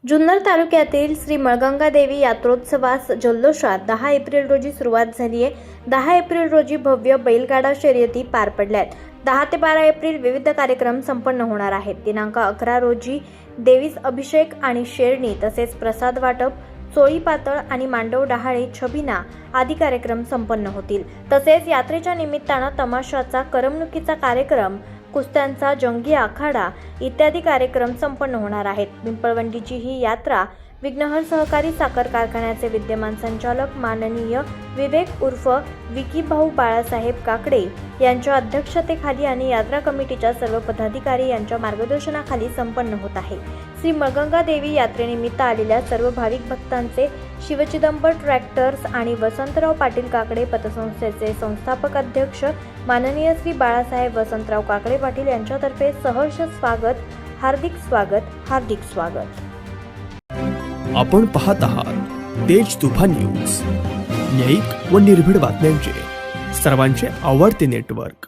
जुन्नर तालुक्यातील श्री मळगंगा देवी यात्रोत्सवास जल्लोषात 10 एप्रिल रोजी सुरुवात झाली आहे। 10 एप्रिल रोजी भव्य बैलगाडा शर्यती पार पडल्या आहेत। 10 ते 12 एप्रिल विविध कार्यक्रम संपन्न होणार आहेत। दिनांक 11 रोजी देवीस अभिषेक आणि शेरणी तसेच प्रसाद वाटप, चोळी पातळ आणि मांडव डहाळे छबिना आदी कार्यक्रम संपन्न होतील। तसेच यात्रेच्या निमित्तानं तमाशाचा, करमणुकीचा कार्यक्रम, कुस्त्यांचा जंगी आखाडा इत्यादी कार्यक्रम संपन्न होणार आहेत। पिंपळवंडीची ही यात्रा विघ्नहर सहकारी साखर कारखान्याचे विद्यमान संचालक माननीय विवेक उर्फ विकी भाऊ बाळासाहेब काकडे यांच्या अध्यक्षतेखाली आणि यात्रा कमिटीच्या सर्व पदाधिकारी यांच्या मार्गदर्शनाखाली संपन्न होत आहे। श्री मळगंगा देवी यात्रेनिमित्त आलेल्या सर्व भाविक भक्तांचे शिवचिदंबर ट्रॅक्टर्स आणि वसंतराव पाटील काकडे पतसंस्थेचे संस्थापक अध्यक्ष माननीय श्री बाळासाहेब वसंतराव काकडे पाटील यांच्यातर्फे सहर्ष स्वागत, हार्दिक स्वागत। आपण पाहत आहात तेज तुफान न्यूज, न्यायिक व निर्भीड बातम्यांचे सर्वांचे आवडते नेटवर्क।